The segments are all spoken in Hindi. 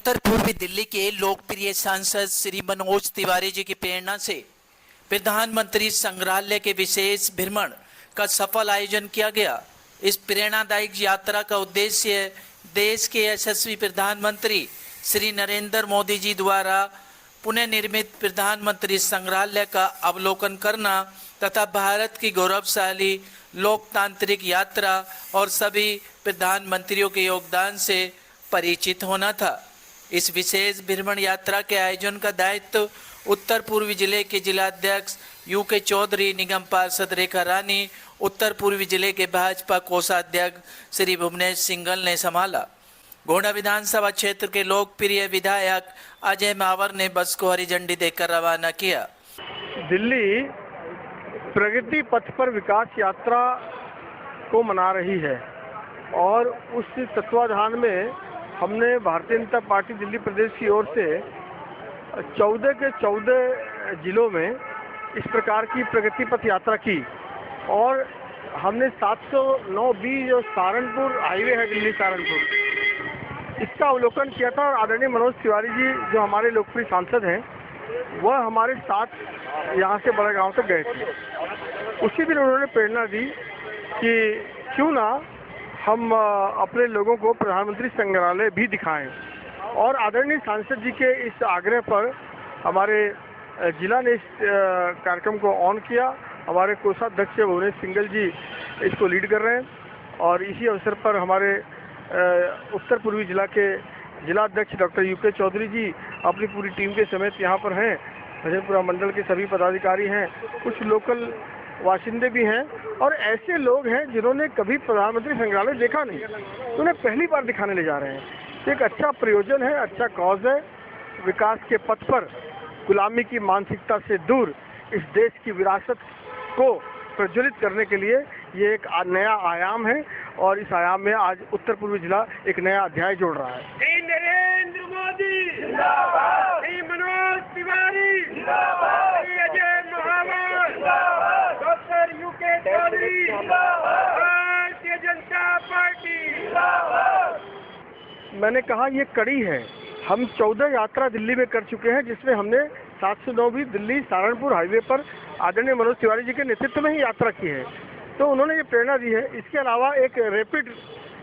उत्तर पूर्वी दिल्ली के लोकप्रिय सांसद श्री मनोज तिवारी जी की प्रेरणा से प्रधानमंत्री संग्रहालय के विशेष भ्रमण का सफल आयोजन किया गया। इस प्रेरणादायक यात्रा का उद्देश्य देश के यशस्वी प्रधानमंत्री श्री नरेंद्र मोदी जी द्वारा पुनः निर्मित प्रधानमंत्री संग्रहालय का अवलोकन करना तथा भारत की गौरवशाली लोकतांत्रिक यात्रा और सभी प्रधानमंत्रियों के योगदान से परिचित होना था। इस विशेष भ्रमण यात्रा के आयोजन का दायित्व उत्तर पूर्वी जिले के जिलाध्यक्ष यूके चौधरी, निगम पार्षद रेखा रानी, उत्तर पूर्वी जिले के भाजपा कोषाध्यक्ष श्री भुवनेश सिंघल ने संभाला। गोंडा विधानसभा क्षेत्र के लोकप्रिय विधायक अजय मावर ने बस को हरी झंडी देकर रवाना किया। दिल्ली प्रगति पथ पर विकास यात्रा को मना रही है और उस तत्वाधान में हमने भारतीय जनता पार्टी दिल्ली प्रदेश की ओर से 14 के 14 जिलों में इस प्रकार की प्रगति पथ यात्रा की और हमने 709B जो सहारनपुर हाईवे है, दिल्ली सहारनपुर, इसका अवलोकन किया था। और आदरणीय मनोज तिवारी जी जो हमारे लोकप्रिय सांसद हैं, वह हमारे साथ यहाँ से बड़ा गांव तक गए थे। उसी दिन उन्होंने प्रेरणा दी कि क्यों ना हम अपने लोगों को प्रधानमंत्री संग्रहालय भी दिखाएं। और आदरणीय सांसद जी के इस आग्रह पर हमारे जिला ने इस कार्यक्रम को ऑन किया। हमारे कोषाध्यक्ष भुवनेश सिंघल जी इसको लीड कर रहे हैं और इसी अवसर पर हमारे उत्तर पूर्वी जिला के जिलाध्यक्ष डॉक्टर यूके चौधरी जी अपनी पूरी टीम के समेत यहाँ पर हैं। भजनपुरा मंडल के सभी पदाधिकारी हैं, कुछ लोकल वाशिंदे भी हैं और ऐसे लोग हैं जिन्होंने कभी प्रधानमंत्री संग्रहालय देखा नहीं, तो उन्हें पहली बार दिखाने ले जा रहे हैं। एक अच्छा प्रयोजन है, अच्छा कॉज है। विकास के पथ पर गुलामी की मानसिकता से दूर इस देश की विरासत को प्रज्वलित करने के लिए ये एक नया आयाम है और इस आयाम में आज उत्तर पूर्वी जिला एक नया अध्याय जोड़ रहा है। श्री नरेंद्र मोदी जिंदाबाद, श्री मनोज तिवारी जिंदाबाद, श्री अजय महावर जिंदाबाद, डॉक्टर यूके चौधरी जिंदाबाद, भारतीय जनता पार्टी जिंदाबाद। मैंने कहा ये कड़ी है। हम 14 यात्रा दिल्ली में कर चुके हैं जिसमें हमने 709 दिल्ली सहारनपुर हाईवे पर आदरणीय मनोज तिवारी जी के नेतृत्व में ही यात्रा की है, तो उन्होंने ये प्रेरणा दी है। इसके अलावा एक रैपिड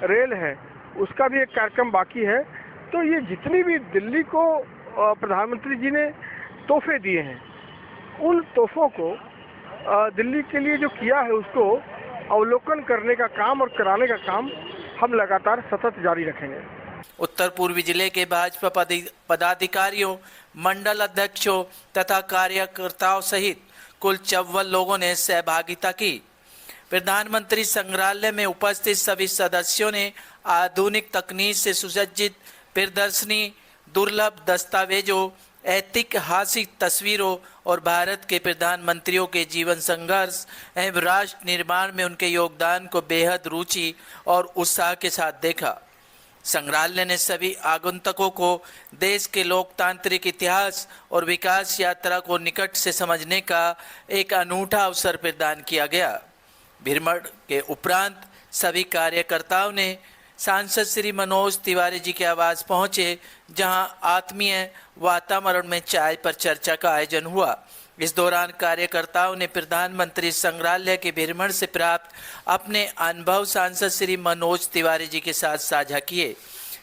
रेल है, उसका भी एक कार्यक्रम बाकी है। तो ये जितनी भी दिल्ली को प्रधानमंत्री जी ने तोहफे दिए हैं, उन तोहफों को दिल्ली के लिए जो किया है उसको अवलोकन करने का काम और कराने का काम हम लगातार सतत जारी रखेंगे। उत्तर पूर्वी जिले के भाजपा पदाधिकारियों, मंडल अध्यक्षों तथा कार्यकर्ताओं सहित कुल 54 लोगों ने सहभागिता की। प्रधानमंत्री संग्रहालय में उपस्थित सभी सदस्यों ने आधुनिक तकनीक से सुसज्जित प्रदर्शनी, दुर्लभ दस्तावेजों, ऐतिहासिक तस्वीरों और भारत के प्रधानमंत्रियों के जीवन संघर्ष एवं राष्ट्र निर्माण में उनके योगदान को बेहद रुचि और उत्साह के साथ देखा। संग्रहालय ने सभी आगंतुकों को देश के लोकतांत्रिक इतिहास और विकास यात्रा को निकट से समझने का एक अनूठा अवसर प्रदान किया गया। भ्रमण के उपरांत सभी कार्यकर्ताओं ने सांसद श्री मनोज तिवारी जी के आवास पहुंचे, जहां आत्मीय वातावरण में चाय पर चर्चा का आयोजन हुआ। इस दौरान कार्यकर्ताओं ने प्रधानमंत्री संग्रहालय के भ्रमण से प्राप्त अपने अनुभव सांसद श्री मनोज तिवारी जी के साथ साझा किए।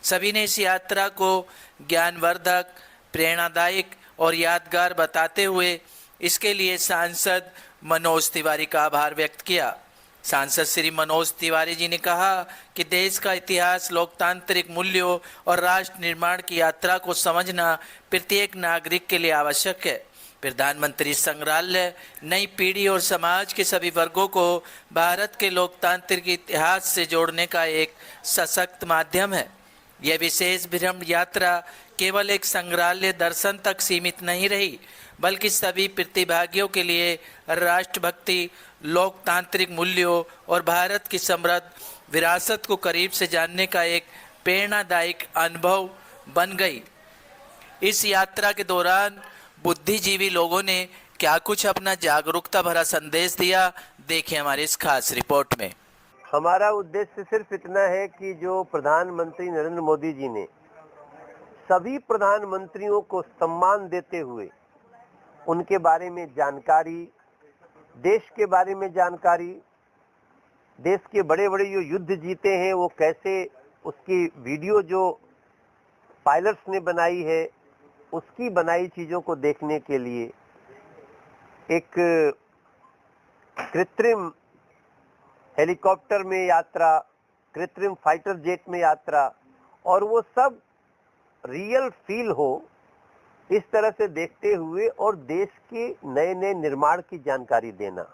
सभी ने इस यात्रा को ज्ञानवर्धक, प्रेरणादायक और यादगार बताते हुए इसके लिए सांसद मनोज तिवारी का आभार व्यक्त किया। सांसद श्री मनोज तिवारी जी ने कहा कि देश का इतिहास, लोकतांत्रिक मूल्यों और राष्ट्र निर्माण की यात्रा को समझना प्रत्येक नागरिक के लिए आवश्यक है। प्रधानमंत्री संग्रहालय नई पीढ़ी और समाज के सभी वर्गों को भारत के लोकतांत्रिक इतिहास से जोड़ने का एक सशक्त माध्यम है। यह विशेष भ्रमण यात्रा केवल एक संग्रहालय दर्शन तक सीमित नहीं रही, बल्कि सभी प्रतिभागियों के लिए राष्ट्रभक्ति, लोकतांत्रिक मूल्यों और भारत की समृद्ध विरासत को करीब से जानने का एक प्रेरणादायक अनुभव बन गई। इस यात्रा के दौरान बुद्धिजीवी लोगों ने क्या कुछ अपना जागरूकता भरा संदेश दिया, देखिए हमारी इस खास रिपोर्ट में। हमारा उद्देश्य सिर्फ इतना है कि जो प्रधानमंत्री नरेंद्र मोदी जी ने सभी प्रधानमंत्रियों को सम्मान देते हुए उनके बारे में जानकारी, देश के बारे में जानकारी, देश के बड़े बड़े जो युद्ध जीते हैं वो कैसे, उसकी वीडियो जो पायलट्स ने बनाई है उसकी बनाई चीज़ों को देखने के लिए एक कृत्रिम हेलीकॉप्टर में यात्रा, कृत्रिम फाइटर जेट में यात्रा, और वो सब रियल फील हो इस तरह से देखते हुए और देश के नए नए निर्माण की जानकारी देना,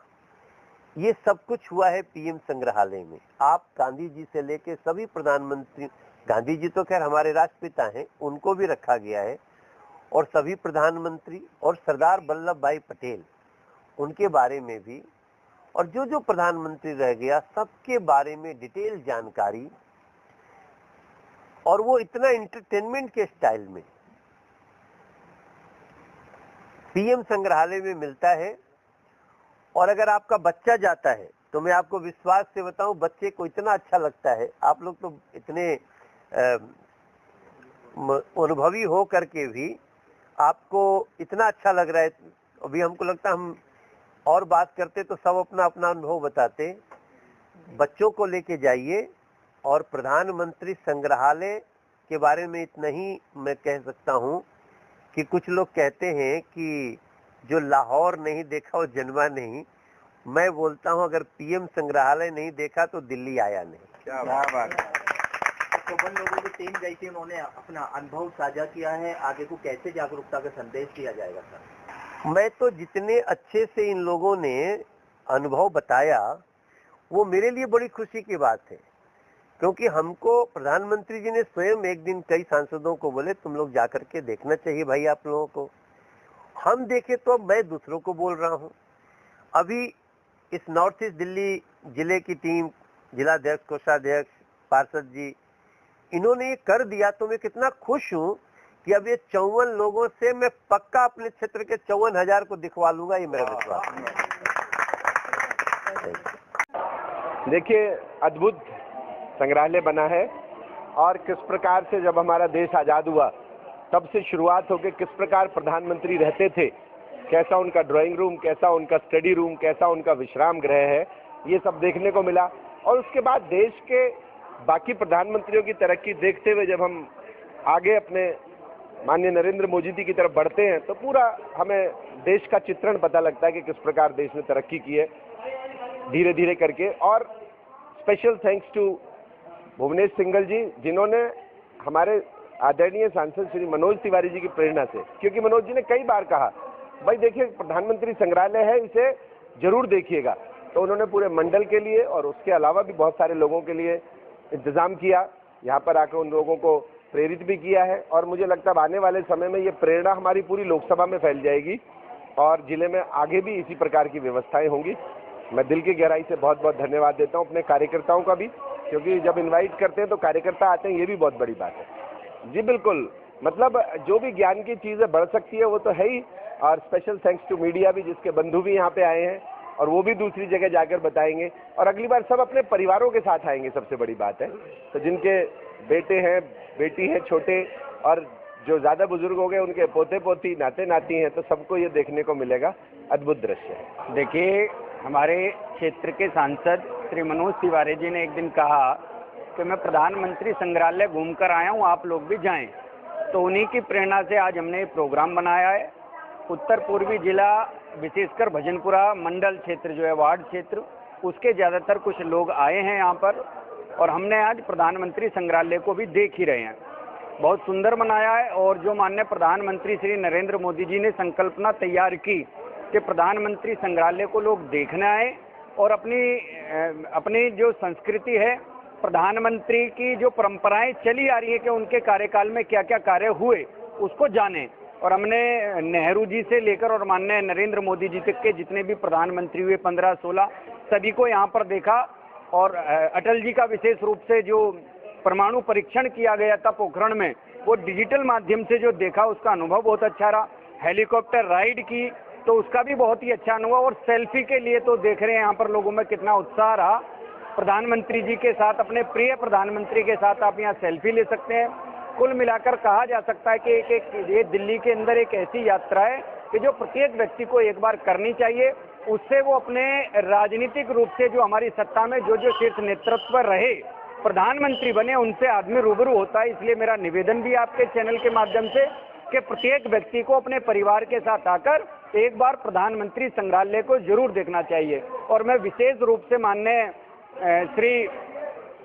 ये सब कुछ हुआ है पीएम संग्रहालय में। आप गांधी जी से लेकर सभी प्रधानमंत्री, गांधी जी तो खैर हमारे राष्ट्रपिता हैं, उनको भी रखा गया है, और सभी प्रधानमंत्री और सरदार वल्लभ भाई पटेल उनके बारे में भी, और जो जो प्रधानमंत्री रह गया सबके बारे में डिटेल जानकारी, और वो इतना एंटरटेनमेंट के स्टाइल में पीएम संग्रहालय में मिलता है। और अगर आपका बच्चा जाता है तो मैं आपको विश्वास से बताऊं, बच्चे को इतना अच्छा लगता है। आप लोग तो इतने अनुभवी हो करके भी आपको इतना अच्छा लग रहा है। अभी हमको लगता है हम और बात करते तो सब अपना अपना अनुभव बताते। बच्चों को लेके जाइए, और प्रधानमंत्री संग्रहालय के बारे में इतना ही मैं कह सकता हूं कि कुछ लोग कहते हैं कि जो लाहौर नहीं देखा वो जन्मा नहीं। मैं बोलता हूं अगर पीएम संग्रहालय नहीं देखा तो दिल्ली आया नहीं। क्या बात है। तो बन लोगों की टीम गई थी, उन्होंने अपना अनुभव साझा किया है, आगे को कैसे जागरूकता का संदेश दिया जाएगा सर? मैं तो जितने अच्छे से इन लोगों ने अनुभव बताया वो मेरे लिए बड़ी खुशी की बात है, क्योंकि हमको प्रधानमंत्री जी ने स्वयं एक दिन कई सांसदों को बोले तुम लोग जाकर के देखना चाहिए भाई आप लोगों को। हम देखे तो अब मैं दूसरों को बोल रहा हूँ। अभी इस नॉर्थ ईस्ट दिल्ली जिले की टीम, जिलाध्यक्ष, कोषाध्यक्ष, पार्षद जी, इन्होंने ये कर दिया तो मैं कितना खुश हूँ कि अब ये 54 लोगों से मैं पक्का अपने क्षेत्र के 54,000 को दिखवा लूंगा, ये मेरा विश्वास है। देखिए, अद्भुत संग्रहालय बना है, और किस प्रकार से जब हमारा देश आज़ाद हुआ तब से शुरुआत होकर किस प्रकार प्रधानमंत्री रहते थे, कैसा उनका ड्राइंग रूम, कैसा उनका स्टडी रूम, कैसा उनका विश्राम गृह है, ये सब देखने को मिला। और उसके बाद देश के बाकी प्रधानमंत्रियों की तरक्की देखते हुए जब हम आगे अपने माननीय नरेंद्र मोदी जी की तरफ बढ़ते हैं तो पूरा हमें देश का चित्रण पता लगता है कि किस प्रकार देश ने तरक्की की है धीरे धीरे करके। और special thanks to Bhuvnesh Singhal ji, जिन्होंने हमारे आदरणीय सांसद श्री मनोज तिवारी जी की प्रेरणा से, क्योंकि मनोज जी ने कई बार कहा भाई देखिए प्रधानमंत्री संग्रहालय है, इसे जरूर देखिएगा, तो उन्होंने पूरे मंडल के लिए और उसके अलावा भी बहुत सारे लोगों के लिए इंतजाम किया, यहाँ पर आकर उन लोगों को प्रेरित भी किया है। और मुझे लगता है आने वाले समय में ये प्रेरणा हमारी पूरी लोकसभा में फैल जाएगी और जिले में आगे भी इसी प्रकार की व्यवस्थाएं होंगी। मैं दिल की गहराई से बहुत बहुत धन्यवाद देता हूँ अपने कार्यकर्ताओं का भी, क्योंकि जब इनवाइट करते हैं तो कार्यकर्ता आते हैं, ये भी बहुत बड़ी बात है। जी बिल्कुल, मतलब जो भी ज्ञान की चीज़ें बढ़ सकती है वो तो है ही। और स्पेशल थैंक्स टू मीडिया भी, जिसके बंधु भी यहाँ पे आए हैं और वो भी दूसरी जगह जाकर बताएंगे, और अगली बार सब अपने परिवारों के साथ आएंगे, सबसे बड़ी बात है। तो जिनके बेटे हैं, बेटी है छोटे, और जो ज़्यादा बुजुर्ग हो गए उनके पोते पोती, नाते नाती हैं, तो सबको ये देखने को मिलेगा। अद्भुत दृश्य है। देखिए, हमारे क्षेत्र के सांसद श्री मनोज तिवारी जी ने एक दिन कहा कि मैं प्रधानमंत्री संग्रहालय घूमकर आया हूँ, आप लोग भी जाएं। तो उन्हीं की प्रेरणा से आज हमने ये प्रोग्राम बनाया है। उत्तर पूर्वी जिला, विशेषकर भजनपुरा मंडल क्षेत्र जो है, वार्ड क्षेत्र, उसके ज़्यादातर कुछ लोग आए हैं यहाँ पर, और हमने आज प्रधानमंत्री संग्रहालय को भी देख ही रहे हैं। बहुत सुंदर बनाया है। और जो माननीय प्रधानमंत्री श्री नरेंद्र मोदी जी ने संकल्पना तैयार की कि प्रधानमंत्री संग्रहालय को लोग देखना है और अपनी जो संस्कृति है, प्रधानमंत्री की जो परंपराएं चली आ रही है कि उनके कार्यकाल में क्या क्या कार्य हुए, उसको जाने। और हमने नेहरू जी से लेकर और माननीय नरेंद्र मोदी जी तक के जितने भी प्रधानमंत्री हुए 15-16, सभी को यहाँ पर देखा। और अटल जी का विशेष रूप से जो परमाणु परीक्षण किया गया था पोखरण में, वो डिजिटल माध्यम से जो देखा उसका अनुभव बहुत अच्छा रहा। हेलीकॉप्टर राइड की तो उसका भी बहुत ही अच्छा अनुभव। और सेल्फी के लिए तो देख रहे हैं यहाँ पर लोगों में कितना उत्साह रहा। प्रधानमंत्री जी के साथ, अपने प्रिय प्रधानमंत्री के साथ आप यहाँ सेल्फी ले सकते हैं। कुल मिलाकर कहा जा सकता है कि ये दिल्ली के अंदर एक ऐसी यात्रा है कि जो प्रत्येक व्यक्ति को एक बार करनी चाहिए। उससे वो अपने राजनीतिक रूप से जो हमारी सत्ता में जो शीर्ष नेतृत्व पर रहे, प्रधानमंत्री बने, उनसे आदमी रूबरू होता है। इसलिए मेरा निवेदन भी आपके चैनल के माध्यम से कि प्रत्येक व्यक्ति को अपने परिवार के साथ आकर एक बार प्रधानमंत्री संग्रहालय को जरूर देखना चाहिए। और मैं विशेष रूप से माननीय श्री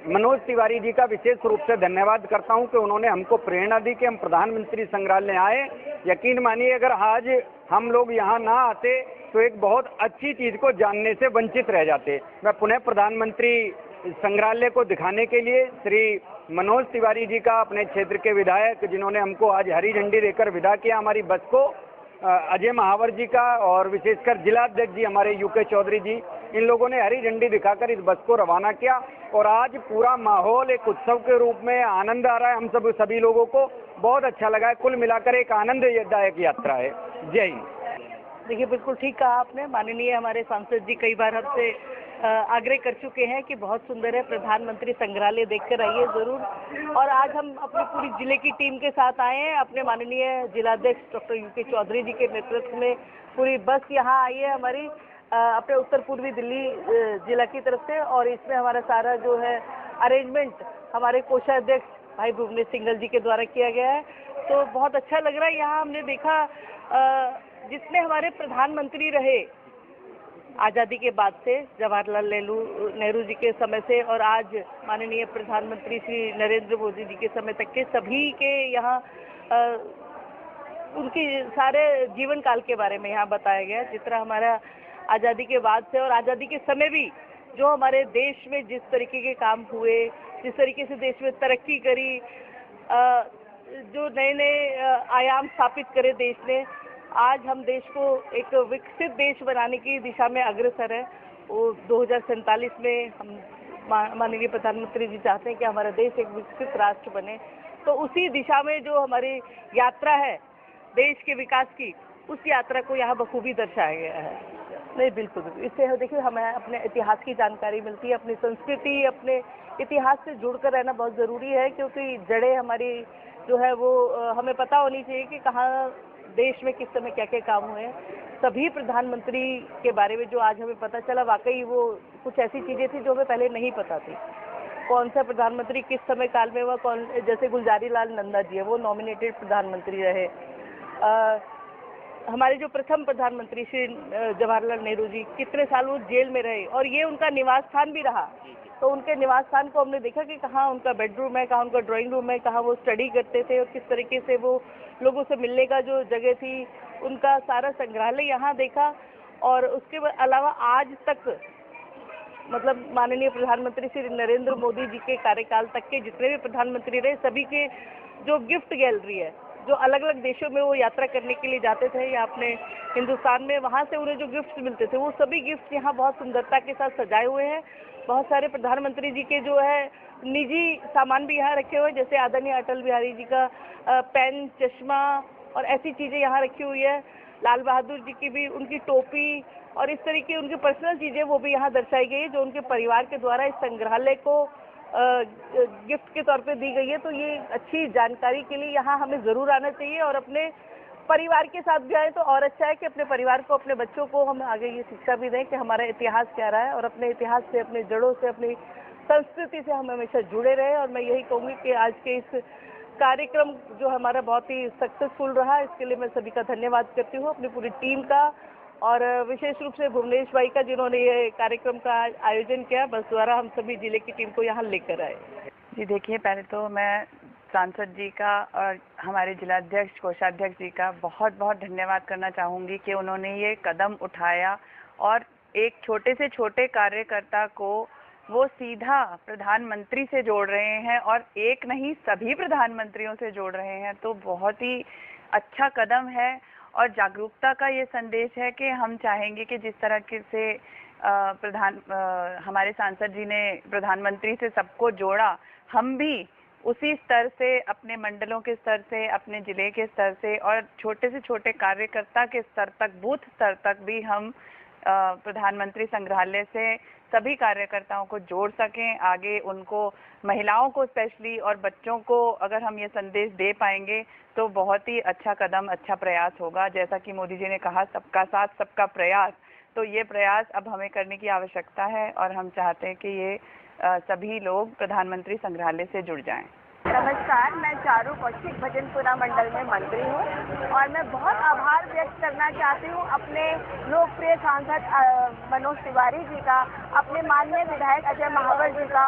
मनोज तिवारी जी का विशेष रूप से धन्यवाद करता हूं कि उन्होंने हमको प्रेरणा दी कि हम प्रधानमंत्री संग्रहालय आए। यकीन मानिए अगर आज हम लोग यहाँ ना आते तो एक बहुत अच्छी चीज को जानने से वंचित रह जाते। मैं पुनः प्रधानमंत्री संग्रहालय को दिखाने के लिए श्री मनोज तिवारी जी का, अपने क्षेत्र के विधायक जिन्होंने हमको आज हरी झंडी देकर विदा किया हमारी बस को, अजय महावर जी का, और विशेषकर जिलाध्यक्ष जी हमारे यूके चौधरी जी, इन लोगों ने हरी झंडी दिखाकर इस बस को रवाना किया। और आज पूरा माहौल एक उत्सव के रूप में आनंद आ रहा है। हम सभी लोगों को बहुत अच्छा लगा है। कुल मिलाकर एक आनंददायक यात्रा है। जय हिंद। देखिए, बिल्कुल ठीक कहा आपने। माननीय हमारे सांसद जी कई बार हमसे आग्रह कर चुके हैं कि बहुत सुंदर है, प्रधानमंत्री संग्रहालय देखकर आइए जरूर। और आज हम अपनी पूरी जिले की टीम के साथ आए हैं। अपने माननीय जिलाध्यक्ष डॉक्टर यूके चौधरी जी के नेतृत्व में पूरी बस यहाँ आई है हमारी अपने उत्तर पूर्वी दिल्ली जिला की तरफ से। और इसमें हमारा सारा जो है अरेंजमेंट हमारे कोषाध्यक्ष भाई भुवनेश सिंघल जी के द्वारा किया गया है। तो बहुत अच्छा लग रहा है। यहाँ हमने देखा जितने हमारे प्रधानमंत्री रहे आज़ादी के बाद से, जवाहरलाल नेहरू जी के समय से और आज माननीय प्रधानमंत्री श्री नरेंद्र मोदी जी के समय तक के सभी के यहाँ उनकी सारे जीवन काल के बारे में यहाँ बताया गया। जिस तरह हमारा आज़ादी के बाद से और आज़ादी के समय भी जो हमारे देश में जिस तरीके के काम हुए, जिस तरीके से देश में तरक्की करी, जो नए नए आयाम स्थापित करे देश ने, आज हम देश को एक विकसित देश बनाने की दिशा में अग्रसर है। वो 2047 में हम माननीय प्रधानमंत्री जी चाहते हैं कि हमारा देश एक विकसित राष्ट्र बने। तो उसी दिशा में जो हमारी यात्रा है देश के विकास की, उस यात्रा को यहाँ बखूबी दर्शाया गया है। नहीं, बिल्कुल इससे देखिए हमें अपने इतिहास की जानकारी मिलती है, अपनी संस्कृति, अपने इतिहास से जुड़कर रहना बहुत ज़रूरी है। क्योंकि जड़ें हमारी जो है वो हमें पता होनी चाहिए कि कहाँ देश में किस समय क्या क्या काम हुए हैं। सभी प्रधानमंत्री के बारे में जो आज हमें पता चला, वाकई वो कुछ ऐसी चीज़ें थी जो हमें पहले नहीं पता थी। कौन सा प्रधानमंत्री किस समय काल में हुआ, कौन, जैसे गुलजारी लाल नंदा जी है, वो नॉमिनेटेड प्रधानमंत्री रहे। हमारे जो प्रथम प्रधानमंत्री श्री जवाहरलाल नेहरू जी कितने साल वो जेल में रहे और ये उनका निवास स्थान भी रहा। तो उनके निवास स्थान को हमने देखा कि कहाँ उनका बेडरूम है, कहाँ उनका ड्राइंग रूम है, कहाँ वो स्टडी करते थे और किस तरीके से वो लोगों से मिलने का जो जगह थी, उनका सारा संग्रहालय यहाँ देखा। और उसके अलावा आज तक मतलब माननीय प्रधानमंत्री श्री नरेंद्र मोदी जी के कार्यकाल तक के जितने भी प्रधानमंत्री रहे, सभी के जो गिफ्ट गैलरी है, जो अलग अलग देशों में वो यात्रा करने के लिए जाते थे या अपने हिंदुस्तान में, वहाँ से उन्हें जो गिफ्ट मिलते थे वो सभी गिफ्ट यहाँ बहुत सुंदरता के साथ सजाए हुए हैं। बहुत सारे प्रधानमंत्री जी के जो है निजी सामान भी यहाँ रखे हुए हैं, जैसे आदरणीय अटल बिहारी जी का पेन, चश्मा और ऐसी चीज़ें यहाँ रखी हुई है। लाल बहादुर जी की भी उनकी टोपी और इस तरीके उनकी पर्सनल चीज़ें वो भी यहाँ दर्शाई गई है, जो उनके परिवार के द्वारा इस संग्रहालय को गिफ्ट के तौर पे दी गई है। तो ये अच्छी जानकारी के लिए यहाँ हमें ज़रूर आना चाहिए और अपने परिवार के साथ भी आए तो और अच्छा है कि अपने परिवार को, अपने बच्चों को हम आगे ये शिक्षा भी दें कि हमारा इतिहास क्या रहा है और अपने इतिहास से, अपने जड़ों से, अपनी संस्कृति से हम हमेशा जुड़े रहे। और मैं यही कहूँगी कि आज के इस कार्यक्रम जो हमारा बहुत ही सक्सेसफुल रहा, इसके लिए मैं सभी का धन्यवाद करती हूँ, अपनी पूरी टीम का और विशेष रूप से भुवनेश भाई का, जिन्होंने ये कार्यक्रम का आयोजन किया। बस द्वारा हम सभी जिले की टीम को यहाँ लेकर आए। जी देखिए, पहले तो मैं सांसद जी का और हमारे जिलाध्यक्ष, कोषाध्यक्ष जी का बहुत बहुत धन्यवाद करना चाहूँगी कि उन्होंने ये कदम उठाया और एक छोटे से छोटे कार्यकर्ता को वो सीधा प्रधानमंत्री से जोड़ रहे हैं और एक नहीं सभी प्रधानमंत्रियों से जोड़ रहे हैं। तो बहुत ही अच्छा कदम है और जागरूकता का ये संदेश है कि हम चाहेंगे कि जिस तरह से हमारे सांसद जी ने प्रधानमंत्री से सबको जोड़ा, हम भी उसी स्तर से, अपने मंडलों के स्तर से, अपने जिले के स्तर से और छोटे से छोटे कार्यकर्ता के स्तर तक, बूथ स्तर तक भी हम प्रधानमंत्री संग्रहालय से सभी कार्यकर्ताओं को जोड़ सकें, आगे उनको, महिलाओं को स्पेशली और बच्चों को अगर हम ये संदेश दे पाएंगे तो बहुत ही अच्छा कदम, अच्छा प्रयास होगा। जैसा कि मोदी जी ने कहा, सबका साथ सबका प्रयास, तो ये प्रयास अब हमें करने की आवश्यकता है और हम चाहते हैं कि ये सभी लोग प्रधानमंत्री संग्रहालय से जुड़ जाएं। नमस्कार, मैं चारू कौशिक भजनपुरा मंडल में मंत्री हूँ और मैं बहुत आभार व्यक्त करना चाहती हूँ अपने लोकप्रिय सांसद मनोज तिवारी जी का, अपने माननीय विधायक अजय महावर जी का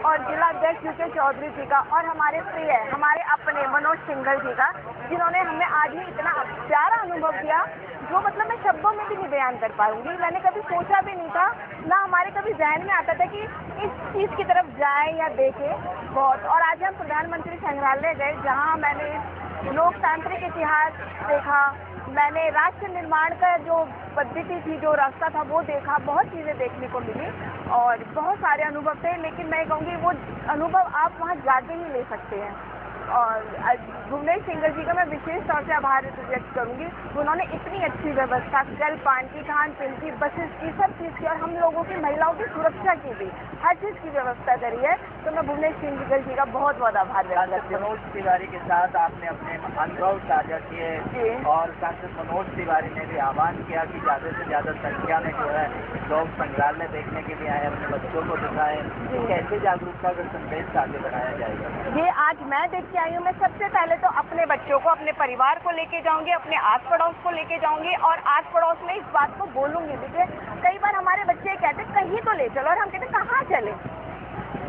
और जिलाध्यक्ष यूके चौधरी जी का और हमारे प्रिय, हमारे अपने मनोज सिंघल जी का, जिन्होंने हमें आज ही इतना प्यारा अनुभव दिया जो मतलब मैं शब्दों में भी नहीं बयान कर पाऊंगी। मैंने कभी सोचा भी नहीं था, ना हमारे कभी जहन में आता था कि इस चीज़ की तरफ जाए या देखें बहुत। और आज हम प्रधानमंत्री संग्रहालय गए जहां मैंने लोकतांत्रिक इतिहास देखा, मैंने राष्ट्र निर्माण का जो पद्धति थी, जो रास्ता था वो देखा, बहुत चीज़ें देखने को मिली और बहुत सारे अनुभव थे। लेकिन मैं कहूँगी वो अनुभव आप वहाँ जाके ही ले सकते हैं। और भुवनेश सिंघल जी का मैं विशेष तौर से आभार व्यक्त करूंगी। उन्होंने इतनी अच्छी व्यवस्था, जल पान की, खान पीन की, बसेस की, सब चीज़ की और हम लोगों की, महिलाओं की सुरक्षा की भी हर चीज़ की व्यवस्था करी है। तो मैं भुवनेश सिंघल जी का बहुत बहुत आभार व्यक्त करती हूँ। मनोज तिवारी के साथ आपने अपने अनुभव साझा किए और सांसद मनोज तिवारी ने भी आह्वान किया कि ज़्यादा से ज़्यादा संख्या में जो है लोग संग्रहालय देखने के लिए आए, अपने बच्चों को दिखाएं। कैसे जागरूकता का संदेश आगे बढ़ाया जाएगा? ये आज मैं देख के आई हूँ। मैं सबसे पहले तो अपने बच्चों को, अपने परिवार को लेके जाऊंगी, अपने आस पड़ोस को लेके जाऊंगी और आस पड़ोस में इस बात को बोलूंगी। देखिए, कई बार हमारे बच्चे कहते कहीं तो ले चलो और हम कहते कहाँ चले,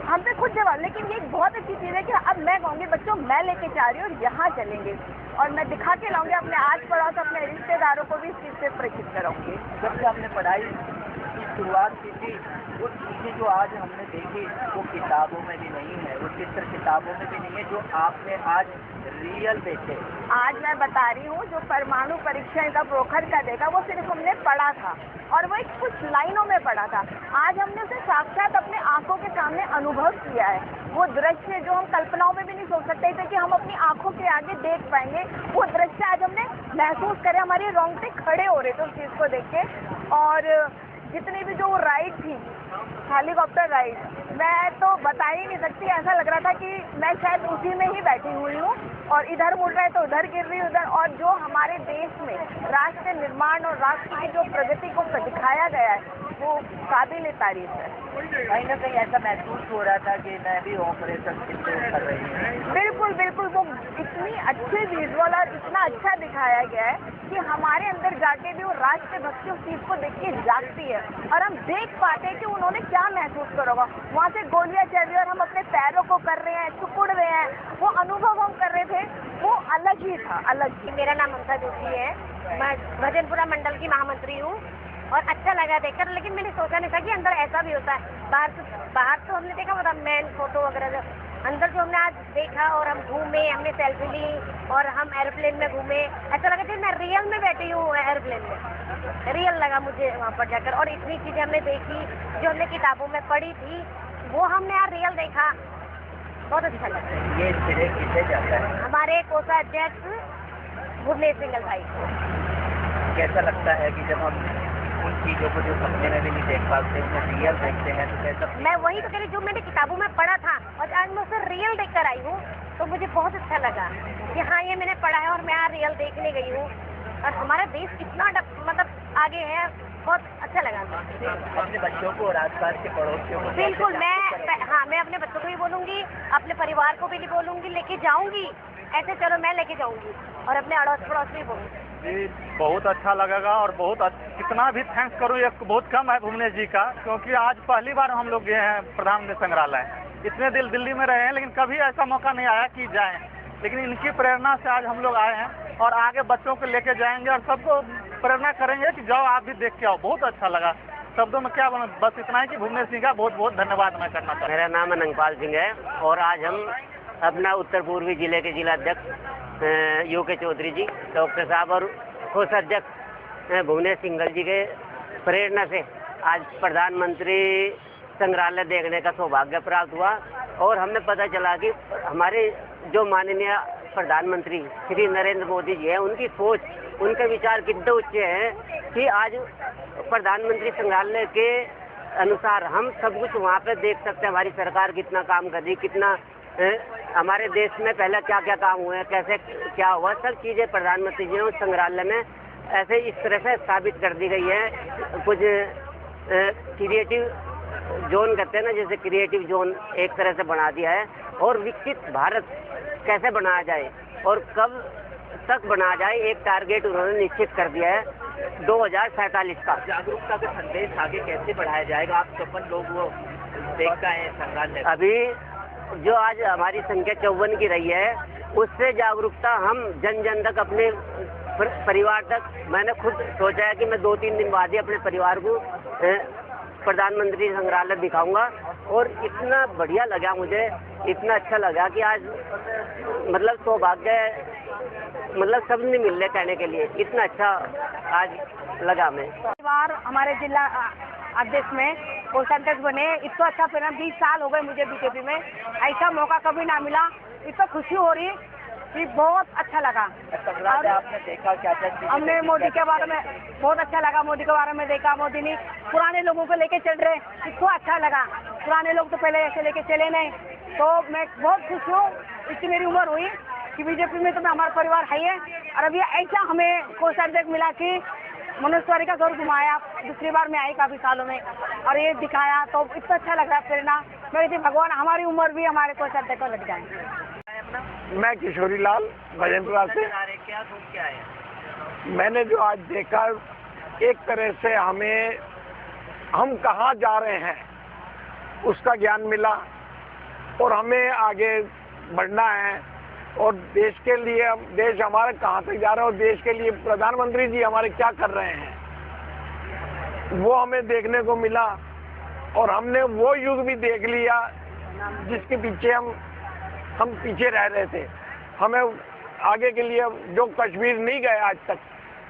हम पे खुद जवाब। लेकिन ये एक बहुत अच्छी चीज़ है कि अब मैं कहूँगी बच्चों मैं लेके जा रही हूँ और यहाँ चलेंगे और मैं दिखा के लाऊंगी अपने आस पड़ोस, अपने रिश्तेदारों को भी इस चीज़ से परिचित कराऊंगी। जब से हमने पढ़ाई की शुरुआत की थी, वो चीज़ें जो आज हमने देखी वो किताबों में भी नहीं है, वो चित्र किताबों में भी नहीं है, जो आपने आज रियल देखे। आज मैं बता रही हूँ, जो परमाणु परीक्षण का पोखर का देखा वो सिर्फ हमने पढ़ा था और वो एक कुछ लाइनों में पढ़ा था। आज हमने उसे साक्षात अपने आंखों के सामने अनुभव किया है। वो दृश्य जो हम कल्पनाओं में भी नहीं सोच सकते थे कि हम अपनी आंखों के आगे देख पाएंगे, वो दृश्य आज हमने महसूस करे। हमारे रोंगटे खड़े हो रहे थे उस चीज़ को देख के। और जितनी भी जो राइड थी, हेलीकॉप्टर राइड, मैं तो बता ही नहीं सकती। ऐसा लग रहा था कि मैं शायद उसी में ही बैठी हुई हूँ और इधर मुड़ रहा है तो उधर गिर रही उधर। और जो हमारे देश में राष्ट्र निर्माण और राष्ट्र की जो प्रगति को दिखाया गया है वो काबिल तारीफ है। कहीं ना कहीं ऐसा महसूस हो रहा था कि मैं भी ऑपरेशन सिंदूर कर रही हूँ। बिल्कुल बिल्कुल, वो इतनी अच्छी विजुअल और इतना अच्छा दिखाया गया है कि हमारे अंदर जाके भी वो राष्ट्रभक्ति उस चीज़ को देख के जागती है और हम देख पाते हैं कि उन्होंने क्या महसूस करा होगा। वहाँ से गोलियां चल रही है और हम अपने पैरों को कर रहे हैं, चुकुड़ रहे हैं, वो अनुभव हम कर रहे थे, वो अलग ही था, अलग ही। मेरा नाम ममता जोशी है, मैं भजनपुरा मंडल की महामंत्री हूँ और अच्छा लगा देखकर। लेकिन मैंने सोचा नहीं था कि अंदर ऐसा भी होता है। बाहर तो हमने देखा मतलब मैन फोटो वगैरह, अंदर जो हमने आज देखा और हम घूमे, हमने सेल्फी ली और हम एरोप्लेन में घूमे, ऐसा लगा कि मैं रियल में बैठी हूँ एरोप्लेन में। रियल लगा मुझे वहाँ पर जाकर और इतनी चीज़ें हमने देखी जो हमने किताबों में पढ़ी थी वो हमने यार रियल देखा, बहुत अच्छा लगा। ये श्रेय किसे जाता है? हमारे कोषाध्यक्ष भुवनेश सिंघल भाई को। कैसा लगता है कि जब हम उन चीज़ों को जो सपने में भी नहीं देख पाते उन्हें रियल देखते हैं तो कैसा? मैं वही तो कह रही, जो मैंने किताबों में पढ़ा था और आज मैं उसे रियल देख कर आई हूँ तो मुझे बहुत अच्छा लगा कि हाँ ये मैंने पढ़ा है और मैं यहाँ रियल देखने गई हूँ और हमारा देश कितना मतलब आगे है, बहुत अच्छा लगा। अपने बच्चों को और आसपास के पड़ोसियों को? बिल्कुल, मैं अपने बच्चों को भी बोलूँगी, अपने परिवार को भी बोलूँगी, लेके जाऊँगी। ऐसे चलो मैं लेके जाऊँगी और अपने अड़ोस पड़ोस भी बोलूँगी। बहुत अच्छा लगेगा और कितना भी थैंक्स करूँ ये बहुत कम है भुवनेश जी का, क्योंकि आज पहली बार हम लोग गए हैं प्रधानमंत्री संग्रहालय। इतने दिन दिल्ली में रहे हैं लेकिन कभी ऐसा मौका नहीं आया कि जाएं, लेकिन इनकी प्रेरणा से आज हम लोग आए हैं और आगे बच्चों को लेके जाएंगे और सबको प्रेरणा करेंगे कि जाओ आप भी देख के आओ। बहुत अच्छा लगा, शब्दों में क्या बोलूं, बस इतना ही कि भुवनेश सिंह का बहुत बहुत धन्यवाद मैं करना चाहता हूं। मेरा नाम अनंगपाल सिंह है और आज हम अपना उत्तर पूर्वी जिले के जिलाध्यक्ष यूके चौधरी जी, डॉक्टर साहब और कोषाध्यक्ष भुवनेश सिंघल जी के प्रेरणा से आज प्रधानमंत्री संग्रहालय देखने का सौभाग्य प्राप्त हुआ और हमें पता चला कि हमारे जो माननीय प्रधानमंत्री श्री नरेंद्र मोदी जी हैं, उनकी सोच, उनके विचार कितने उच्च हैं कि आज प्रधानमंत्री संग्रहालय के अनुसार हम सब कुछ वहाँ पे देख सकते हैं। हमारी सरकार कितना काम कर रही, कितना हमारे देश में पहले क्या क्या काम हुए, कैसे क्या हुआ, सब चीज़ें प्रधानमंत्री जी ने उस संग्रहालय में ऐसे इस तरह से स्थापित कर दी गई है। कुछ क्रिएटिव जोन कहते हैं ना, जैसे क्रिएटिव जोन एक तरह से बना दिया है। और विकसित भारत कैसे बनाया जाए और कब तक बनाया जाए, एक टारगेट उन्होंने निश्चित कर दिया है 2047 का। जागरूकता का संदेश आगे कैसे बढ़ाया जाएगा? आप 54 लोग वो देखता है संग्रहालय। अभी जो आज हमारी संख्या 54 की रही है, उससे जागरूकता हम जन जन तक, अपने परिवार तक। मैंने खुद सोचा है कि मैं 2-3 दिन बाद ही अपने परिवार को प्रधानमंत्री संग्रहालय दिखाऊंगा। और इतना बढ़िया लगा मुझे, इतना अच्छा लगा कि आज मतलब सौभाग्य मतलब सब नहीं मिल रहे कहने के लिए, इतना अच्छा आज लगा। मैं बार हमारे जिला अध्यक्ष में कोषाध्यक्ष बने, इतना अच्छा परिणाम। 20 साल हो गए मुझे बीजेपी में, ऐसा मौका कभी ना मिला। इतना खुशी हो रही कि बहुत अच्छा लगा। और आपने देखा क्या क्या? हमने मोदी के बारे में बहुत अच्छा लगा, मोदी के बारे में देखा। मोदी ने पुराने लोगों को लेके चल रहे, इसको अच्छा लगा। पुराने लोग तो पहले ऐसे लेके चले नहीं, तो मैं बहुत खुश हूँ। इसकी मेरी उम्र हुई कि बीजेपी में तो मैं हमारा परिवार है ही, और अभी ऐसा हमें कोषाध्यक्ष मिला कि मनोज तिवारी का घर घुमाया। दूसरी बार मैं आई काफी सालों में, और ये दिखाया तो इतना अच्छा लग रहा है प्रेरणा। मैं कहती भगवान हमारी उम्र भी हमारे कोषाध्यक्ष को लग जाए। मैं किशोरी लाल भजनपुरा से। क्या सोच के आए? मैंने जो आज देखा, एक तरह से हम कहाँ जा रहे हैं उसका ज्ञान मिला, और हमें आगे बढ़ना है, और देश के लिए, देश हमारा कहाँ तक जा रहा है और देश के लिए प्रधानमंत्री जी हमारे क्या कर रहे हैं वो हमें देखने को मिला। और हमने वो युग भी देख लिया जिसके पीछे हम पीछे रह रहे थे। हमें आगे के लिए, जो कश्मीर नहीं गए आज तक,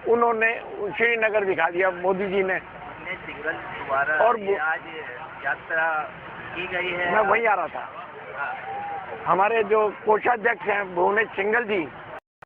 उन्होंने श्रीनगर दिखा दिया मोदी जी ने। सिंगल दोबारा और आज यात्रा की गई है। मैं वहीं आ रहा था। हमारे जो कोषाध्यक्ष हैं भुवनेश सिंगल जी,